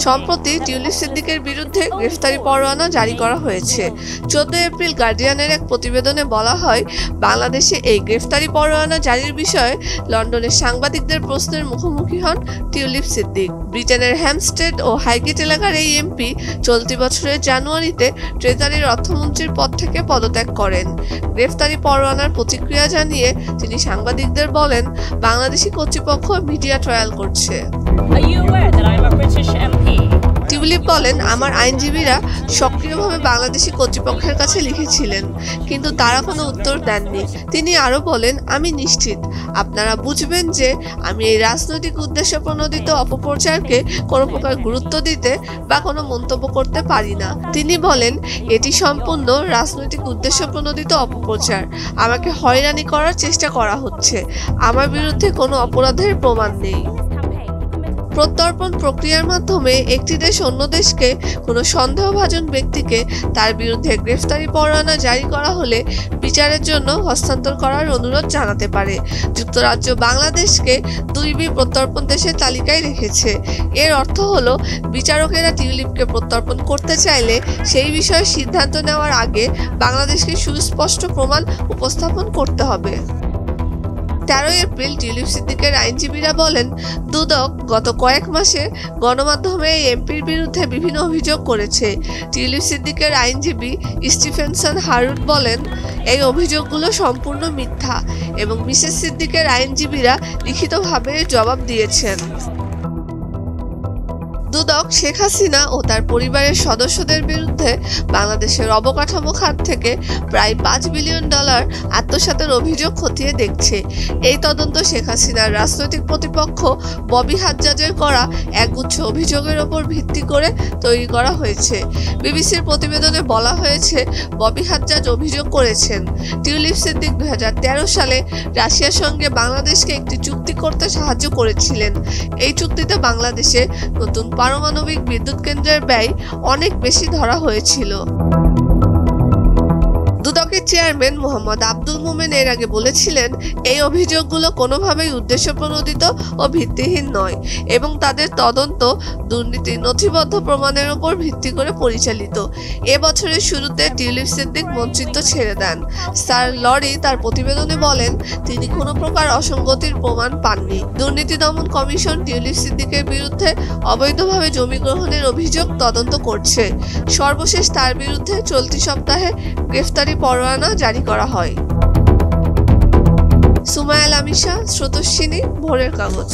সম্প্রতি টিউলিপ সিদ্দিকের বিরুদ্ধে গ্রেফতারি পরোয়ানা জারি করা হয়েছে। 14 এপ্রিল গার্ডিয়ানের এক প্রতিবেদনে বলা হয়, বাংলাদেশে এই গ্রেফতারি পরোয়ানা জারির বিষয়ে লন্ডনের সাংবাদিকদের প্রশ্নের মুখোমুখি হন টিউলিপ সিদ্দিক। ব্রিটেনের হ্যামস্টেড ও হাইগেট এলাকার এই এমপি চলতি বছরের জানুয়ারিতে ট্রেজারির অর্থমন্ত্রীর পদ থেকে পদত্যাগ করেন। গ্রেফতারি পরোয়ানার প্রতিক্রিয়া জানিয়ে তিনি সাংবাদিকদের বলেন, বাংলাদেশি কর্তৃপক্ষ মিডিয়া ট্রায়াল করছে। টিউলিপ বলেন, আমার আইনজীবীরা সক্রিয়ভাবে বাংলাদেশি কর্তৃপক্ষের কাছে লিখেছিলেন, কিন্তু তারা কোনো উত্তর দেননি। তিনি আরও বলেন, আমি নিশ্চিত আপনারা বুঝবেন যে আমি এই রাজনৈতিক উদ্দেশ্য প্রণোদিত অপপ্রচারকে কোনো প্রকার গুরুত্ব দিতে বা কোনো মন্তব্য করতে পারি না। তিনি বলেন, এটি সম্পূর্ণ রাজনৈতিক উদ্দেশ্য প্রণোদিত অপপ্রচার। আমাকে হয়রানি করার চেষ্টা করা হচ্ছে। আমার বিরুদ্ধে কোনো অপরাধের প্রমাণ নেই। প্রত্যর্পণ প্রক্রিয়ার মাধ্যমে একটি দেশ অন্য দেশকে কোনো সন্দেহভাজন ব্যক্তিকে তার বিরুদ্ধে গ্রেফতারি পরোয়ানা জারি করা হলে বিচারের জন্য হস্তান্তর করার অনুরোধ জানাতে পারে। যুক্তরাজ্য বাংলাদেশকে 2B প্রত্যর্পণ দেশের তালিকায় রেখেছে। এর অর্থ হলো, বিচারকেরা টিউলিপকে প্রত্যর্পণ করতে চাইলে সেই বিষয়ে সিদ্ধান্ত নেওয়ার আগে বাংলাদেশকে সুস্পষ্ট প্রমাণ উপস্থাপন করতে হবে। 13 এপ্রিল টিউলিপ সিদ্দিকের আইনজীবীরা বলেন, দুদক গত কয়েক মাসে গণমাধ্যমে এই এমপির বিরুদ্ধে বিভিন্ন অভিযোগ করেছে। টিউলিপ সিদ্দিকের আইনজীবী স্টিফেনসন হারুট বলেন, এই অভিযোগগুলো সম্পূর্ণ মিথ্যা এবং মিসেস সিদ্দিকের আইনজীবীরা লিখিতভাবে জবাব দিয়েছেন। দুদক শেখ হাসিনা ও তার পরিবারের সদস্যদের বিরুদ্ধে বাংলাদেশের অবকাঠামো খাত থেকে প্রায় $5 বিলিয়ন আত্মসাতের অভিযোগ খতিয়ে দেখছে। এই তদন্ত শেখ হাসিনার রাজনৈতিক প্রতিপক্ষ ববি হাজ্জাজের করা একগুচ্ছ অভিযোগের ওপর ভিত্তি করে তৈরি করা হয়েছে। বিবিসির প্রতিবেদনে বলা হয়েছে, ববি হাজ্জাজ অভিযোগ করেছেন, টিউলিপ সিদ্দিক 2013 সালে রাশিয়ার সঙ্গে বাংলাদেশকে একটি চুক্তি করতে সাহায্য করেছিলেন। এই চুক্তিতে বাংলাদেশে নতুন পারমাণবিক বিদ্যুৎ কেন্দ্রের ব্যয় অনেক বেশি ধরা হয়েছিল। দুদকের চেয়ারম্যান মোহাম্মদ আব্দুল মোমেন এর আগে বলেছিলেন, এই অভিযোগগুলো কোনোভাবেই উদ্দেশ্যপ্রণোদিত ও ভিত্তিহীন নয় এবং তাদের তদন্ত দুর্নীতির নথিবদ্ধ প্রমাণের উপর ভিত্তি করে পরিচালিত। এবছরের শুরুতে টিউলিপ সিদ্দিক মন্ত্রিত্ব ছেড়ে দেন। স্যার লরি তার প্রতিবেদনে বলেন, তিনি কোনো প্রকার অসঙ্গতির প্রমাণ পাননি। দুর্নীতি দমন কমিশন টিউলিপ সিদ্দিকের বিরুদ্ধে অবৈধভাবে জমি গ্রহণের অভিযোগ তদন্ত করছে। সর্বশেষ তার বিরুদ্ধে চলতি সপ্তাহে গ্রেফতারি পরোয়ানা জারি করা হয়। সুমায়া লামিশা, স্রোতস্বিনী, ভোরের কাগজ।